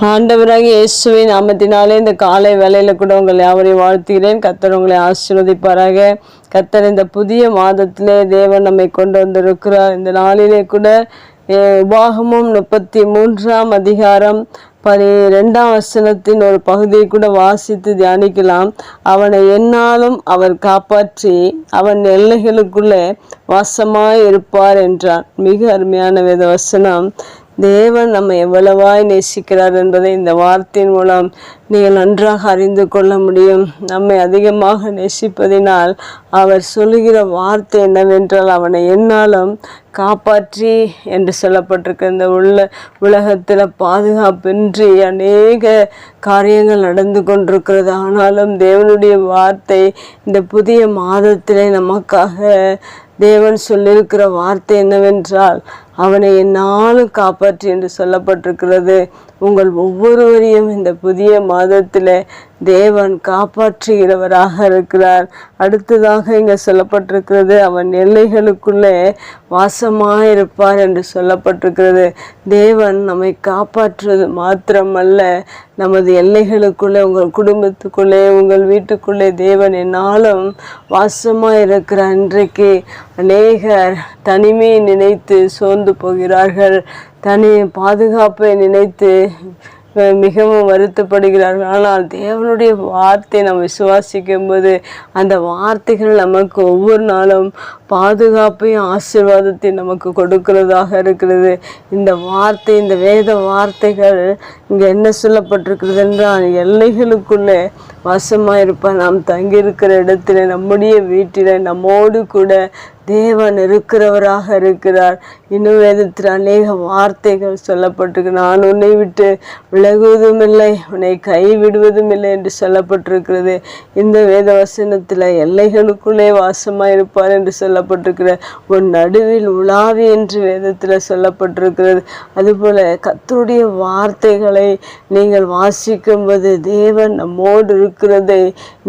ஆண்டவராகிய இயேசுவின் நாமத்தினாலே இந்த காலை வேளையில கூட உங்களை யாவரையும் வாழ்த்துகிறேன். கர்த்தர் உங்களை ஆசீர்வதிப்பாராக. கர்த்தர் இந்த புதிய மாதத்திலே தேவன் நம்மை கொண்டு வந்திருக்கிறார். இந்த நாளிலே கூட உபாகமம் 33ஆம் அதிகாரம் 12ஆம் வசனத்தின் ஒரு பகுதியை கூட வாசித்து தியானிக்கலாம். அவனை எந்நாளும் அவர் காப்பாற்றி அவன் எல்லைகளுக்குள்ளே வாசமாய் இருப்பார் என்றான். மிக அருமையான வேத வசனம். தேவன் நம்மை எவ்வளவாய் நேசிக்கிறார் என்பதை இந்த வார்த்தையின் மூலம் நீங்கள் நன்றாக அறிந்து கொள்ள முடியும். நம்மை அதிகமாக நேசிப்பதினால் அவர் சொல்லுகிற வார்த்தை என்னவென்றால் அவனை எந்நாளும் காப்பாற்றி என்று சொல்லப்பட்டிருக்க. இந்த உலகத்தில் பாதுகாப்பின்றி அநேக காரியங்கள் நடந்து கொண்டிருக்கிறது. ஆனாலும் தேவனுடைய வார்த்தை இந்த புதிய மாதத்திலே நமக்காக தேவன் சொல்லியிருக்கிற வார்த்தை என்னவென்றால் அவனை எந்நாளும் காப்பாற்றி என்று சொல்லப்பட்டிருக்கிறது. உங்கள் ஒவ்வொருவரையும் இந்த புதிய மாதத்தில் தேவன் காப்பாற்றுகிறவராக இருக்கிறார். அடுத்ததாக இங்கே சொல்லப்பட்டிருக்கிறது அவன் எல்லைகளுக்குள்ளே வாசமாயிருப்பார் என்று சொல்லப்பட்டிருக்கிறது. தேவன் நம்மை காப்பாற்றுவது மாத்திரமல்ல, நமது எல்லைகளுக்குள்ளே உங்கள் குடும்பத்துக்குள்ளே உங்கள் வீட்டுக்குள்ளே தேவன் என்னாலும் வாசமாயிருக்கிறார். இன்றைக்கு அநேகர் தனிமையை நினைத்து சோர்ந்து போகிறார்கள். பாதுகாப்பை நினைத்து மிகவும் வருத்தப்படுகிறார்கள். ஆனால் தேவனுடைய வார்த்தை நாம் விசுவாசிக்கும் போது அந்த வார்த்தைகள் நமக்கு ஒவ்வொரு நாளும் பாதுகாப்பையும் ஆசீர்வாதத்தையும் நமக்கு கொடுக்கிறதாக இருக்கிறது. இந்த வார்த்தை, இந்த வேத வார்த்தைகள் இங்கே என்ன சொல்லப்பட்டிருக்கிறது என்றால் எல்லைகளுக்குள்ளே வாசமாயிருப்பார். நாம் தங்கியிருக்கிற இடத்துல, நம்முடைய வீட்டில் நம்மோடு கூட தேவன் இருக்கிறவராக இருக்கிறார். இன்னும் வேதத்தில் அநேக வார்த்தைகள் சொல்லப்பட்டிருக்கு. நான் உன்னை விட்டு விலகுவதும் இல்லை, உன்னை கைவிடுவதும் இல்லை என்று சொல்லப்பட்டிருக்கிறது. இந்த வேத வசனத்தில் எல்லைகளுக்குள்ளே வாசமாயிருப்பார் என்று சொல்லப்பட்டிருக்கிற உன் நடுவில் உலாவி என்று வேதத்தில் சொல்லப்பட்டிருக்கிறது. அதுபோல கர்த்தருடைய வார்த்தைகளை நீங்கள் வாசிக்கும்போது தேவன் நம்மோடு இருக்கிறதை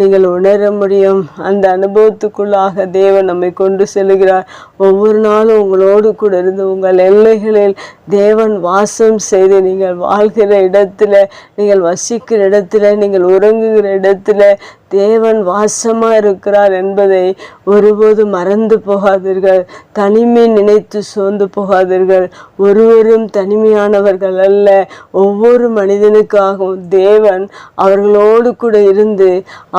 நீங்கள் உணர முடியும். அந்த அனுபவத்துக்குள்ளாக தேவன் நம்மை கொண்டு செல்கிறார். ஒவ்வொரு நாளும் உங்களோடு கூட இருந்து உங்கள் எல்லைகளில் தேவன் வாசம் செய்து நீங்கள் வாழ்கிற இடத்துல, நீங்கள் வசிக்கிற இடத்துல, நீங்கள் உறங்குகிற இடத்துல தேவன் வாசமாக இருக்கிறார் என்பதை ஒருபோதும் மறந்து போகாதீர்கள். தனிமை நினைத்து சோர்ந்து போகாதீர்கள். ஒருவரும் தனிமையானவர்கள் அல்ல. ஒவ்வொரு மனிதனுக்காகவும் தேவன் அவர்களோடு கூட இருந்து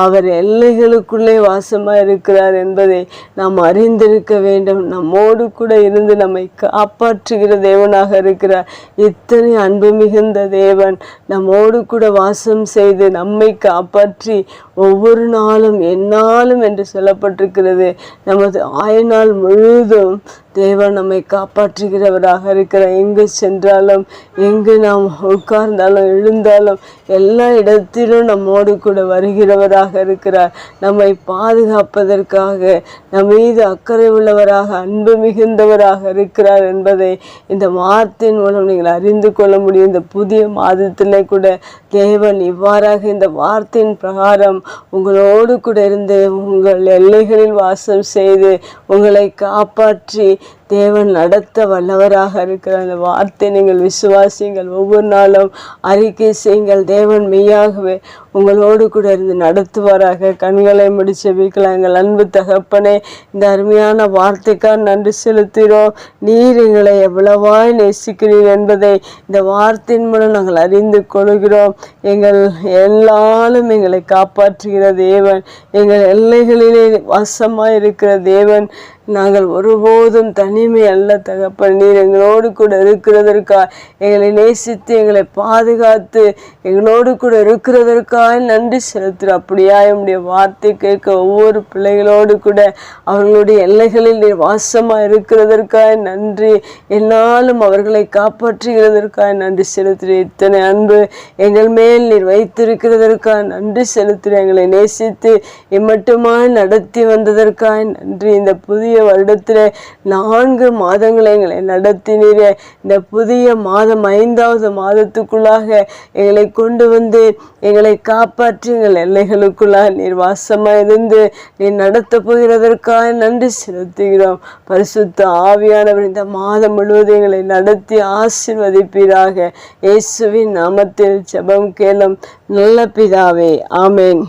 அவர் எல்லைகளுக்குள்ளே வாசமாக இருக்கிறார் என்பதை நாம் அறிந்திருக்க வேண்டும். நம்மோடு கூட இருந்து நம்மை காப்பாற்றுகிற தேவனாக இருக்கிறார். இத்தனை அன்பு மிகுந்த தேவன் நம்மோடு கூட வாசம் செய்து நம்மை காப்பாற்றி ஒவ்வொரு நாளும் எந்நாளும் என்று சொல்லப்பட்டிருக்கிறது. நமது ஆயுநாள் முழுவதும் தேவன் நம்மை காப்பாற்றுகிறவராக இருக்கிறார். எங்கு சென்றாலும், எங்கு நாம் உட்கார்ந்தாலும் எழுந்தாலும் எல்லா இடத்திலும் நம்மோடு கூட வருகிறவராக இருக்கிறார். நம்மை பாதுகாப்பதற்காக நம் மீது அக்கறை உள்ளவராக அன்பு மிகுந்தவராக இருக்கிறார் என்பதை இந்த வார்த்தையின் மூலம் நீங்கள் அறிந்து கொள்ள முடியும். இந்த புதிய மாதத்திலே கூட தேவன் இவ்வாறாக இந்த வார்த்தையின் பிரகாரம் உங்களோடு கூட இருந்து உங்கள் எல்லைகளில் வாசம் செய்து உங்களை காப்பாற்றி தேவன் நடத்த வல்லவராக இருக்கிற அந்த வார்த்தை நீங்கள் விசுவாசிங்கள். ஒவ்வொரு நாளும் அறிக்கை செய்யுங்கள். தேவன் மெய்யாகவே உங்களோடு கூட இருந்து நடத்துவாராக. கண்களை முடிச்சு வைக்கலாம். எங்கள் அன்பு தகப்பனே, இந்த அருமையான வார்த்தைக்காக நன்றி செலுத்துகிறோம். நீர் எங்களை எவ்வளவாய் நேசிக்கிறீர் என்பதை இந்த வார்த்தையின் மூலம் நாங்கள் அறிந்து கொள்கிறோம். எங்கள் எல்லாரும் எங்களை காப்பாற்றுகிற தேவன், எங்கள் எல்லைகளிலே வாசமாய் இருக்கிற தேவன். நாங்கள் ஒருபோதும் தனிமை அல்ல தகப்பன். நீர் எங்களோடு கூட இருக்கிறதற்காக, எங்களை நேசித்து எங்களை பாதுகாத்து எங்களோடு கூட இருக்கிறதற்காக நன்றி செலுத்துகிறோம். அப்படியா என்னுடைய வார்த்தை கேட்க ஒவ்வொரு பிள்ளைகளோடு கூட அவர்களுடைய எல்லைகளில் நீர் வாசமாக இருக்கிறதற்காக நன்றி. என்னாலும் அவர்களை காப்பாற்றுகிறதற்காக நன்றி செலுத்துகிறேன். இத்தனை அன்பு எங்கள் மேல் நீர் வைத்திருக்கிறதற்காக நன்றி செலுத்துகிறேன். எங்களை நேசித்து இம்மட்டுமாய் நடத்தி வந்ததற்காக நன்றி. இந்த புதிய வருடத்தில் 4 மாதங்களை எங்களை நடத்தினீரே. இந்த புதிய மாதம் 5வது மாதத்துக்குள்ளாக எங்களை கொண்டு வந்து எங்களை காப்பாற்றி எங்கள் எல்லைகளுக்குள்ளாக நீர் வாசமாக இருந்து நீர் நடத்த போகிறதற்காக நன்றி செலுத்துகிறோம். பரிசுத்த ஆவியானவர் இந்த மாதம் முழுவதும் எங்களை நடத்தி ஆசீர்வதிப்பீராக. இயேசுவின் நாமத்தில் ஜெபம் கேளும் நல்ல பிதாவே, ஆமென்.